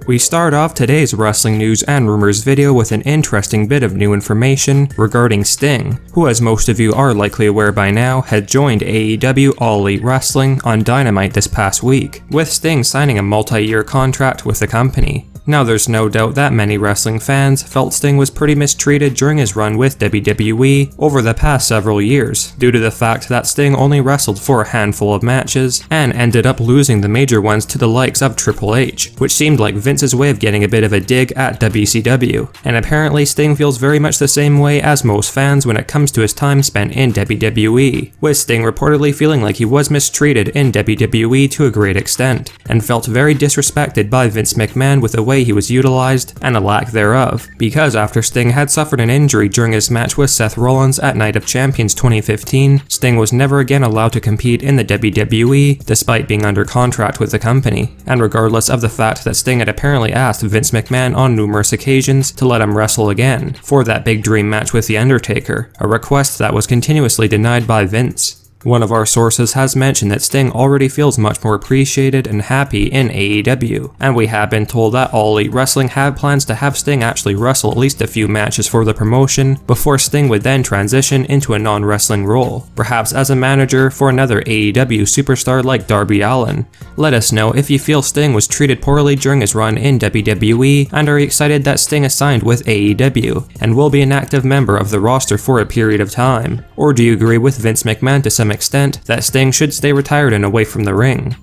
We start off today's wrestling news and rumors video with an interesting bit of new information regarding Sting, who, as most of you are likely aware by now, had joined AEW All Elite Wrestling on Dynamite this past week, with Sting signing a multi-year contract with the company. Now, there's no doubt that many wrestling fans felt Sting was pretty mistreated during his run with WWE over the past several years, due to the fact that Sting only wrestled for a handful of matches and ended up losing the major ones to the likes of Triple H, which seemed like Vince's way of getting a bit of a dig at WCW. And apparently Sting feels very much the same way as most fans when it comes to his time spent in WWE, with Sting reportedly feeling like he was mistreated in WWE to a great extent, and felt very disrespected by Vince McMahon with the way he was utilized and a lack thereof, because after Sting had suffered an injury during his match with Seth Rollins at Night of Champions 2015, Sting was never again allowed to compete in the WWE despite being under contract with the company, and regardless of the fact that Sting had apparently asked Vince McMahon on numerous occasions to let him wrestle again for that big dream match with The Undertaker, a request that was continuously denied by Vince. One of our sources has mentioned that Sting already feels much more appreciated and happy in AEW, and we have been told that All Elite Wrestling had plans to have Sting actually wrestle at least a few matches for the promotion before Sting would then transition into a non-wrestling role, perhaps as a manager for another AEW superstar like Darby Allin. Let us know if you feel Sting was treated poorly during his run in WWE and are excited that Sting is signed with AEW and will be an active member of the roster for a period of time, or do you agree with Vince McMahon to some extent that Sting should stay retired and away from the ring?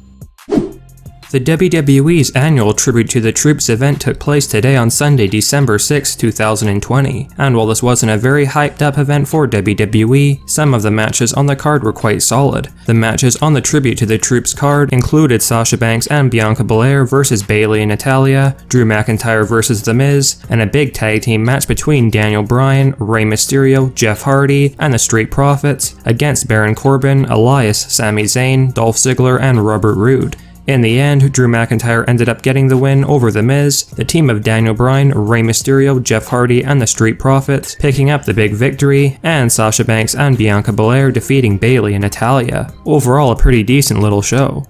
The WWE's annual Tribute to the Troops event took place today on Sunday, December 6, 2020, and while this wasn't a very hyped up event for WWE, some of the matches on the card were quite solid. The matches on the Tribute to the Troops card included Sasha Banks and Bianca Belair versus Bayley and Natalya, Drew McIntyre versus The Miz, and a big tag team match between Daniel Bryan, Rey Mysterio, Jeff Hardy, and the Street Profits against Baron Corbin, Elias, Sami Zayn, Dolph Ziggler, and Robert Roode. In the end, Drew McIntyre ended up getting the win over The Miz, the team of Daniel Bryan, Rey Mysterio, Jeff Hardy, and the Street Profits picking up the big victory, and Sasha Banks and Bianca Belair defeating Bayley and Natalya. Overall, a pretty decent little show.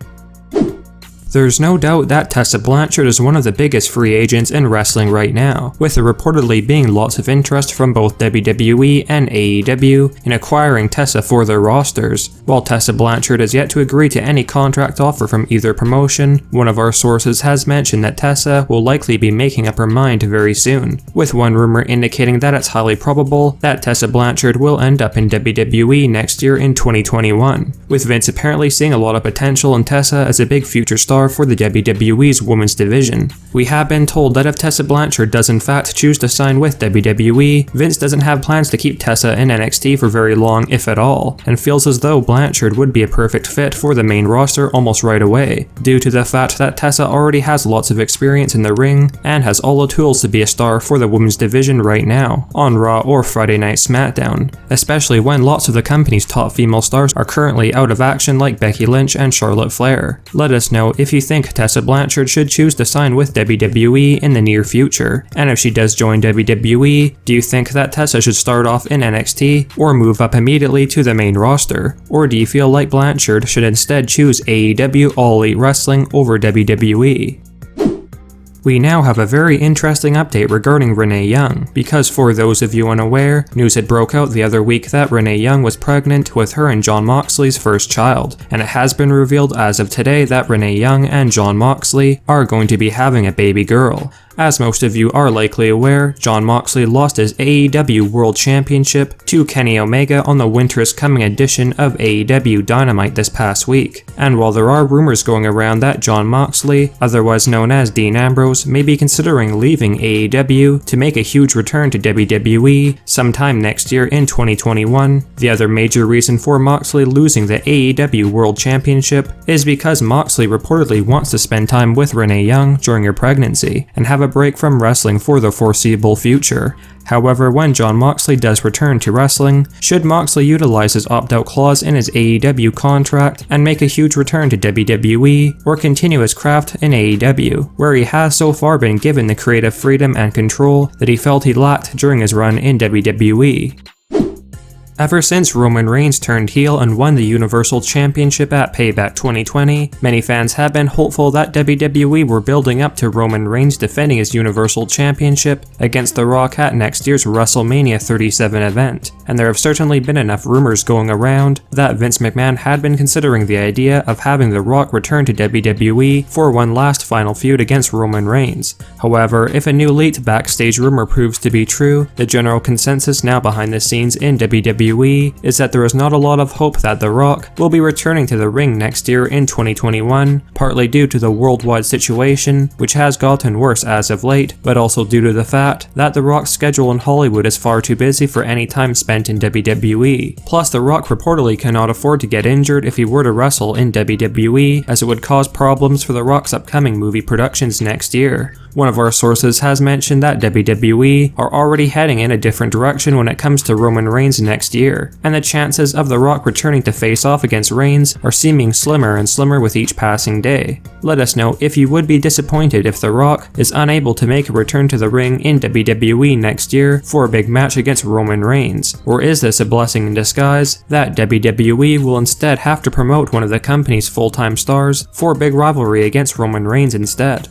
There's no doubt that Tessa Blanchard is one of the biggest free agents in wrestling right now, with there reportedly being lots of interest from both WWE and AEW in acquiring Tessa for their rosters. While Tessa Blanchard has yet to agree to any contract offer from either promotion, one of our sources has mentioned that Tessa will likely be making up her mind very soon, with one rumor indicating that it's highly probable that Tessa Blanchard will end up in WWE next year in 2021, with Vince apparently seeing a lot of potential in Tessa as a big future star for the WWE's women's division. We have been told that if Tessa Blanchard does in fact choose to sign with WWE, Vince doesn't have plans to keep Tessa in NXT for very long, if at all, and feels as though Blanchard would be a perfect fit for the main roster almost right away, due to the fact that Tessa already has lots of experience in the ring and has all the tools to be a star for the women's division right now, on Raw or Friday Night SmackDown, especially when lots of the company's top female stars are currently out of action like Becky Lynch and Charlotte Flair. Let us know if you think Tessa Blanchard should choose to sign with WWE in the near future, and if she does join WWE, do you think that Tessa should start off in NXT or move up immediately to the main roster, or do you feel like Blanchard should instead choose AEW All Elite Wrestling over WWE? We now have a very interesting update regarding Renee Young, because for those of you unaware, news had broke out the other week that Renee Young was pregnant with her and Jon Moxley's first child, and it has been revealed as of today that Renee Young and Jon Moxley are going to be having a baby girl. As most of you are likely aware, Jon Moxley lost his AEW World Championship to Kenny Omega on the winter's coming edition of AEW Dynamite this past week, and while there are rumors going around that Jon Moxley, otherwise known as Dean Ambrose, may be considering leaving AEW to make a huge return to WWE sometime next year in 2021, the other major reason for Moxley losing the AEW World Championship is because Moxley reportedly wants to spend time with Renee Young during her pregnancy and have a break from wrestling for the foreseeable future. However, when Jon Moxley does return to wrestling, should Moxley utilize his opt-out clause in his AEW contract and make a huge return to WWE, or continue his craft in AEW, where he has so far been given the creative freedom and control that he felt he lacked during his run in WWE? Ever since Roman Reigns turned heel and won the Universal Championship at Payback 2020, many fans have been hopeful that WWE were building up to Roman Reigns defending his Universal Championship against The Rock at next year's WrestleMania 37 event, and there have certainly been enough rumors going around that Vince McMahon had been considering the idea of having The Rock return to WWE for one last final feud against Roman Reigns. However, if a new leaked backstage rumor proves to be true, the general consensus now behind the scenes in WWE is that there is not a lot of hope that The Rock will be returning to the ring next year in 2021, partly due to the worldwide situation, which has gotten worse as of late, but also due to the fact that The Rock's schedule in Hollywood is far too busy for any time spent in WWE. Plus, The Rock reportedly cannot afford to get injured if he were to wrestle in WWE, as it would cause problems for The Rock's upcoming movie productions next year. One of our sources has mentioned that WWE are already heading in a different direction when it comes to Roman Reigns next year, and the chances of The Rock returning to face off against Reigns are seeming slimmer and slimmer with each passing day. Let us know if you would be disappointed if The Rock is unable to make a return to the ring in WWE next year for a big match against Roman Reigns, or is this a blessing in disguise that WWE will instead have to promote one of the company's full-time stars for a big rivalry against Roman Reigns instead?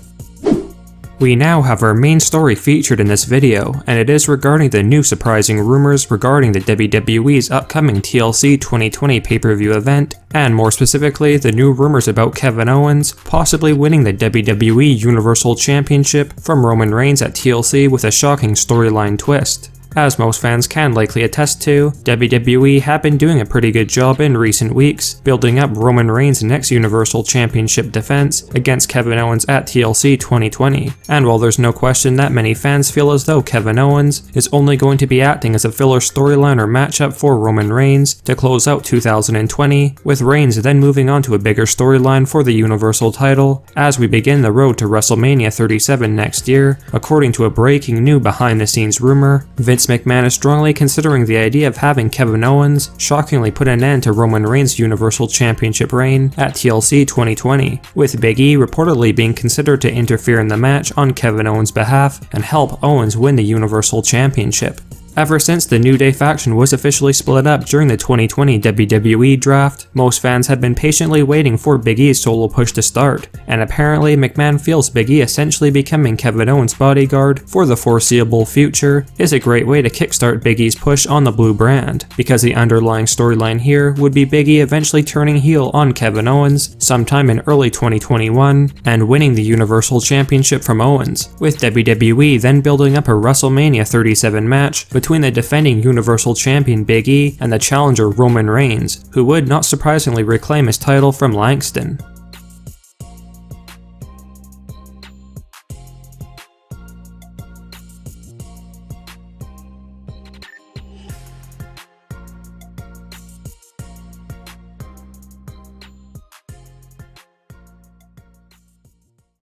We now have our main story featured in this video, and it is regarding the new surprising rumors regarding the WWE's upcoming TLC 2020 pay-per-view event, and more specifically, the new rumors about Kevin Owens possibly winning the WWE Universal Championship from Roman Reigns at TLC with a shocking storyline twist. As most fans can likely attest to, WWE have been doing a pretty good job in recent weeks, building up Roman Reigns' next Universal Championship defense against Kevin Owens at TLC 2020. And while there's no question that many fans feel as though Kevin Owens is only going to be acting as a filler storyline or matchup for Roman Reigns to close out 2020, with Reigns then moving on to a bigger storyline for the Universal title as we begin the road to WrestleMania 37 next year, according to a breaking new behind-the-scenes rumor, Vince McMahon is strongly considering the idea of having Kevin Owens shockingly put an end to Roman Reigns' Universal Championship reign at TLC 2020, with Big E reportedly being considered to interfere in the match on Kevin Owens' behalf and help Owens win the Universal Championship. Ever since the New Day faction was officially split up during the 2020 WWE draft, most fans have been patiently waiting for Big E's solo push to start, and apparently McMahon feels Big E essentially becoming Kevin Owens' bodyguard for the foreseeable future is a great way to kickstart Big E's push on the blue brand, because the underlying storyline here would be Big E eventually turning heel on Kevin Owens sometime in early 2021 and winning the Universal Championship from Owens, with WWE then building up a WrestleMania 37 match between the defending Universal Champion Big E and the challenger Roman Reigns, who would not surprisingly reclaim his title from Langston.